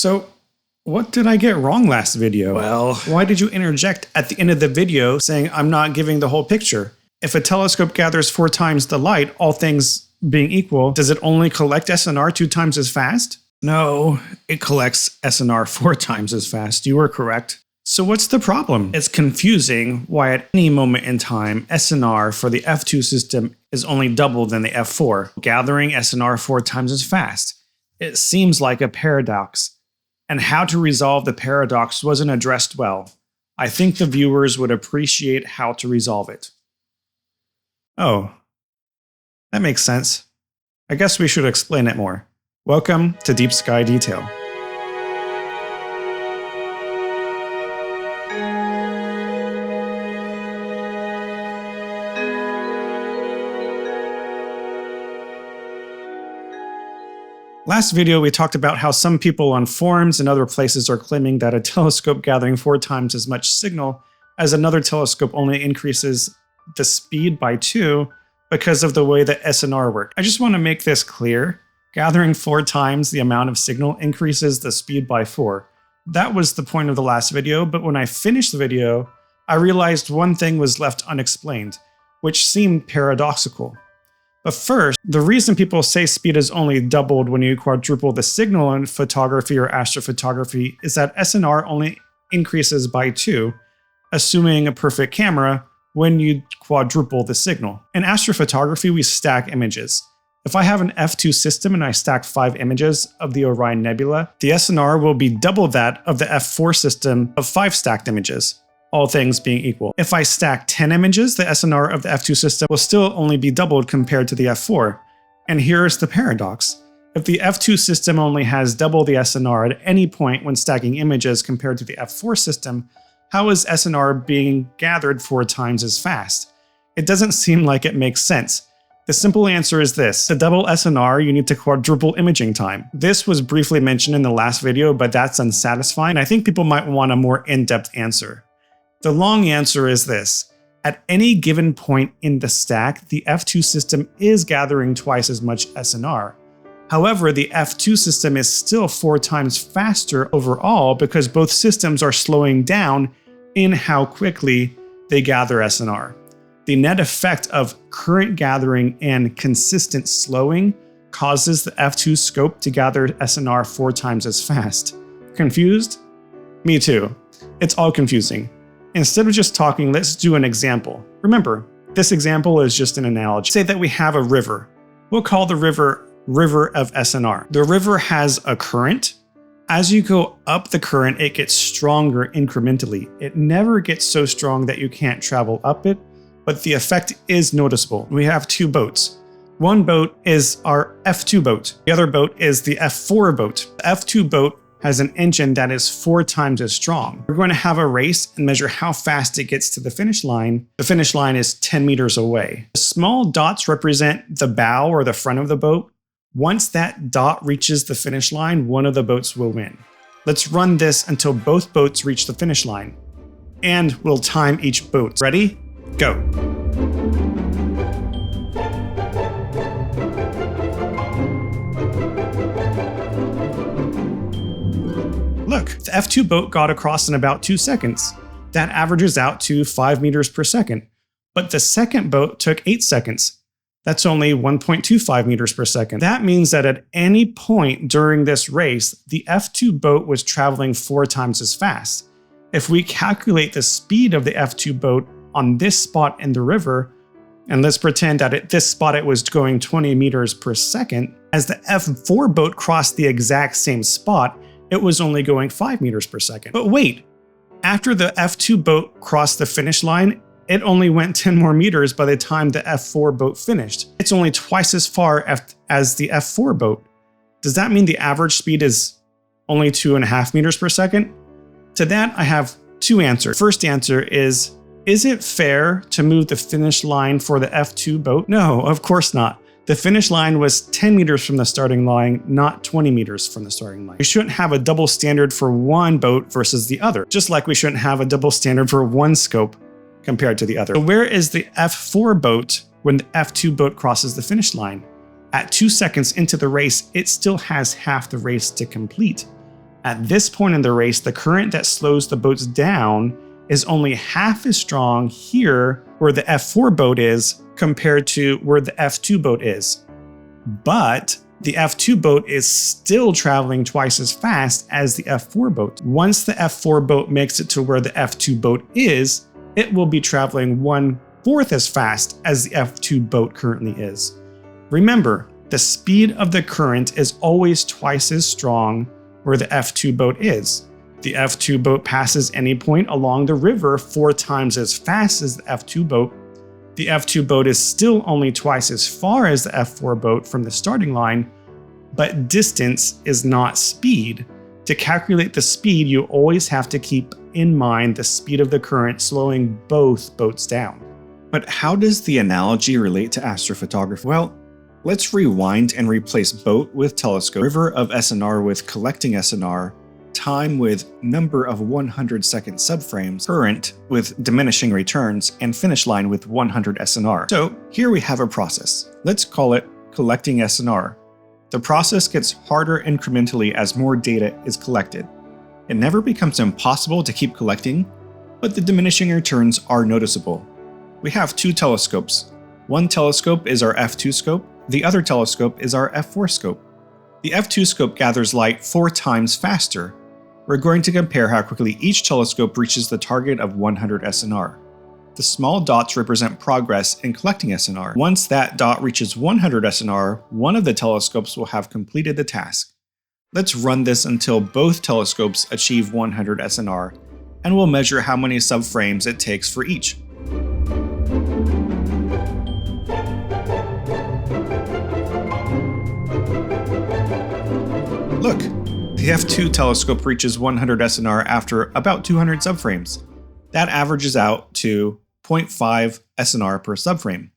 So, what did I get wrong last video? Well, Why did you interject at the end of the video saying I'm not giving the whole picture? If a telescope gathers 4 times the light, all things being equal, does it only collect SNR 2 times as fast? No, it collects SNR 4 times as fast. You were correct. So what's the problem? It's confusing why at any moment in time, SNR for the F2 system is only double than the F4, gathering SNR 4 times as fast. It seems like a paradox, and how to resolve the paradox wasn't addressed well. I think the viewers would appreciate how to resolve it. Oh, that makes sense. I guess we should explain it more. Welcome to Deep Sky Detail. Last video, we talked about how some people on forums and other places are claiming that a telescope gathering 4 times as much signal as another telescope only increases the speed by 2 because of the way that SNR works. I just want to make this clear. Gathering 4 times the amount of signal increases the speed by 4. That was the point of the last video, but when I finished the video, I realized one thing was left unexplained, which seemed paradoxical. But first, the reason people say speed is only doubled when you quadruple the signal in photography or astrophotography is that SNR only increases by 2, assuming a perfect camera, when you quadruple the signal. In astrophotography, we stack images. If I have an F2 system and I stack 5 images of the Orion Nebula, the SNR will be double that of the F4 system of 5 stacked images, all things being equal. If I stack 10 images, the SNR of the F2 system will still only be doubled compared to the F4. And here's the paradox. If the F2 system only has double the SNR at any point when stacking images compared to the F4 system, how is SNR being gathered 4 times as fast? It doesn't seem like it makes sense. The simple answer is this. To double SNR, you need to quadruple imaging time. This was briefly mentioned in the last video, but that's unsatisfying. I think people might want a more in-depth answer. The long answer is this. At any given point in the stack, the F2 system is gathering twice as much SNR. However, the F2 system is still 4 times faster overall because both systems are slowing down in how quickly they gather SNR. The net effect of current gathering and consistent slowing causes the F2 scope to gather SNR 4 times as fast. Confused? Me too. It's all confusing. Instead of just talking, let's do an example. Remember, this example is just an analogy. Say that we have a river. We'll call the river of SNR. The river has a current. As you go up the current, it gets stronger incrementally. It never gets so strong that you can't travel up it, but the effect is noticeable. We have 2 boats. One boat is our F2 boat. The other boat is the F4 boat. The F2 boat has an engine that is 4 times as strong. We're going to have a race and measure how fast it gets to the finish line. The finish line is 10 meters away. The small dots represent the bow or the front of the boat. Once that dot reaches the finish line, one of the boats will win. Let's run this until both boats reach the finish line. And we'll time each boat. Ready? Go. Look, the F2 boat got across in about 2 seconds. That averages out to 5 meters per second. But the second boat took 8 seconds. That's only 1.25 meters per second. That means that at any point during this race, the F2 boat was traveling 4 times as fast. If we calculate the speed of the F2 boat on this spot in the river, and let's pretend that at this spot it was going 20 meters per second, as the F4 boat crossed the exact same spot, it was only going 5 meters per second. But wait, after the F2 boat crossed the finish line, it only went 10 more meters by the time the F4 boat finished. It's only twice as far as the F4 boat. Does that mean the average speed is only 2.5 meters per second? To that, I have 2 answers. First answer is it fair to move the finish line for the F2 boat? No, of course not. The finish line was 10 meters from the starting line, not 20 meters from the starting line. We shouldn't have a double standard for one boat versus the other, just like we shouldn't have a double standard for one scope compared to the other. So where is the F4 boat when the F2 boat crosses the finish line? At 2 seconds into the race, it still has half the race to complete. At this point in the race, the current that slows the boats down is only half as strong here where the F4 boat is compared to where the F2 boat is. But the F2 boat is still traveling twice as fast as the F4 boat. Once the F4 boat makes it to where the F2 boat is, it will be traveling 1/4 as fast as the F2 boat currently is. Remember, the speed of the current is always twice as strong where the F2 boat is. The F2 boat passes any point along the river 4 times as fast as the F2 boat. The F2 boat is still only twice as far as the F4 boat from the starting line, but distance is not speed. To calculate the speed, you always have to keep in mind the speed of the current slowing both boats down. But how does the analogy relate to astrophotography? Well, let's rewind and replace boat with telescope, river of SNR with collecting SNR, time with number of 100-second subframes, current with diminishing returns, and finish line with 100 SNR. So here we have a process. Let's call it collecting SNR. The process gets harder incrementally as more data is collected. It never becomes impossible to keep collecting, but the diminishing returns are noticeable. We have 2 telescopes. One telescope is our F2 scope, the other telescope is our F4 scope. The F2 scope gathers light 4 times faster. We're going to compare how quickly each telescope reaches the target of 100 SNR. The small dots represent progress in collecting SNR. Once that dot reaches 100 SNR, one of the telescopes will have completed the task. Let's run this until both telescopes achieve 100 SNR, and we'll measure how many subframes it takes for each. Look, the F2 telescope reaches 100 SNR after about 200 subframes. That averages out to 0.5 SNR per subframe.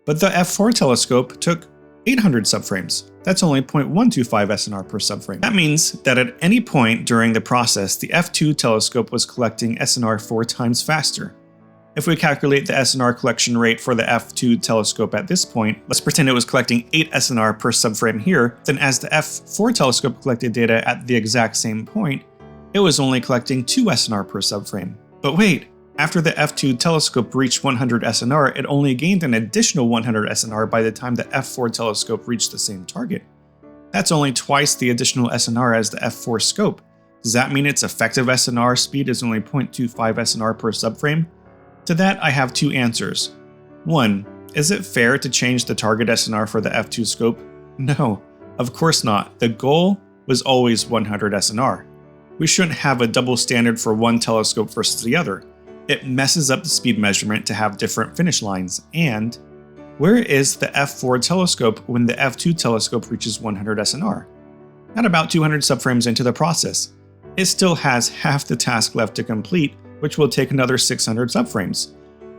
But the F4 telescope took 800 subframes. That's only 0.125 SNR per subframe. That means that at any point during the process, the F2 telescope was collecting SNR 4 times faster. If we calculate the SNR collection rate for the F2 telescope at this point, let's pretend it was collecting 8 SNR per subframe here, then as the F4 telescope collected data at the exact same point, it was only collecting 2 SNR per subframe. But wait, after the F2 telescope reached 100 SNR, it only gained an additional 100 SNR by the time the F4 telescope reached the same target. That's only twice the additional SNR as the F4 scope. Does that mean its effective SNR speed is only 0.25 SNR per subframe? To that, I have 2 answers. 1. Is it fair to change the target SNR for the F2 scope? No, of course not. The goal was always 100 SNR. We shouldn't have a double standard for one telescope versus the other. It messes up the speed measurement to have different finish lines. And where is the F4 telescope when the F2 telescope reaches 100 SNR? At about 200 subframes into the process. It still has half the task left to complete, which will take another 600 subframes.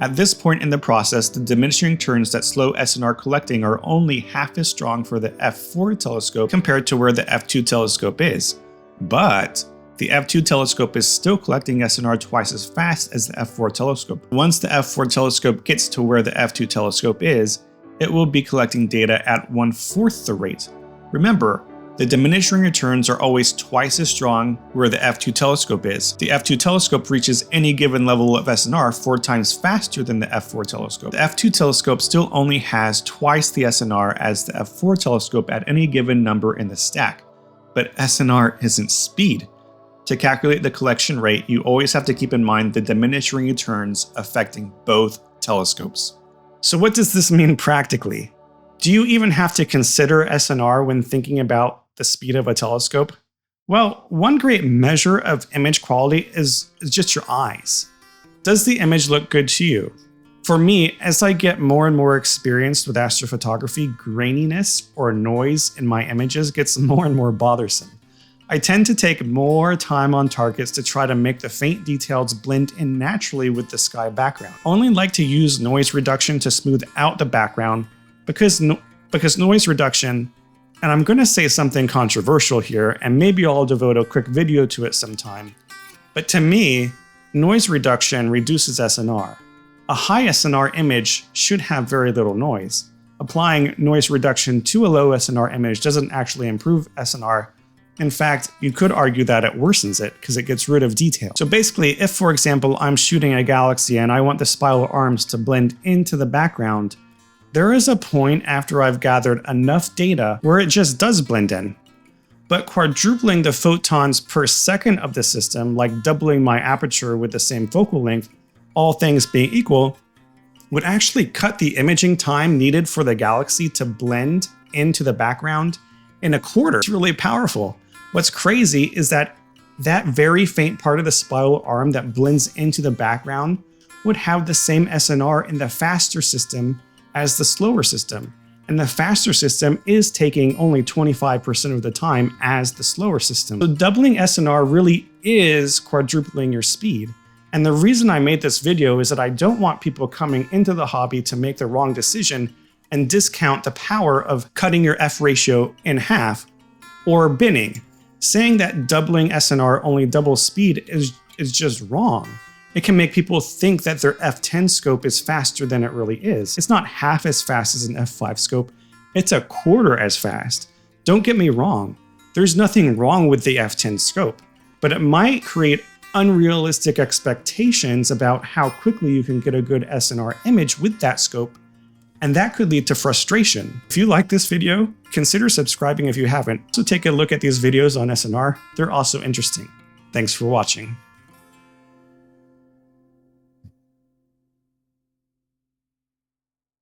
At this point in the process, the diminishing returns that slow SNR collecting are only half as strong for the F4 telescope compared to where the F2 telescope is. But the F2 telescope is still collecting SNR twice as fast as the F4 telescope. Once the F4 telescope gets to where the F2 telescope is, it will be collecting data at 1/4 the rate. Remember, the diminishing returns are always twice as strong where the F2 telescope is. The F2 telescope reaches any given level of SNR 4 times faster than the F4 telescope. The F2 telescope still only has twice the SNR as the F4 telescope at any given number in the stack. But SNR isn't speed. To calculate the collection rate, you always have to keep in mind the diminishing returns affecting both telescopes. So what does this mean practically? Do you even have to consider SNR when thinking about the speed of a telescope? Well, one great measure of image quality is just your eyes. Does the image look good to you? For me, as I get more and more experienced with astrophotography, graininess or noise in my images gets more and more bothersome. I tend to take more time on targets to try to make the faint details blend in naturally with the sky background. I only like to use noise reduction to smooth out the background because noise reduction, and I'm going to say something controversial here, and maybe I'll devote a quick video to it sometime, but to me, noise reduction reduces SNR. A high SNR image should have very little noise. Applying noise reduction to a low SNR image doesn't actually improve SNR, In fact, you could argue that it worsens it because it gets rid of detail. So basically, if for example, I'm shooting a galaxy and I want the spiral arms to blend into the background, there is a point after I've gathered enough data where it just does blend in. But quadrupling the photons per second of the system, like doubling my aperture with the same focal length, all things being equal, would actually cut the imaging time needed for the galaxy to blend into the background in a quarter. It's really powerful. What's crazy is that that very faint part of the spiral arm that blends into the background would have the same SNR in the faster system as the slower system. And the faster system is taking only 25% of the time as the slower system. So doubling SNR really is quadrupling your speed. And the reason I made this video is that I don't want people coming into the hobby to make the wrong decision and discount the power of cutting your F ratio in half or binning. Saying that doubling SNR only doubles speed is just wrong. It can make people think that their f10 scope is faster than it really is. It's not half as fast as an f5 scope, it's a quarter as fast. Don't get me wrong, there's nothing wrong with the f10 scope, but it might create unrealistic expectations about how quickly you can get a good SNR image with that scope, and that could lead to frustration. If you like this video, consider subscribing if you haven't. Also take a look at these videos on SNR, they're also interesting. Thanks for watching.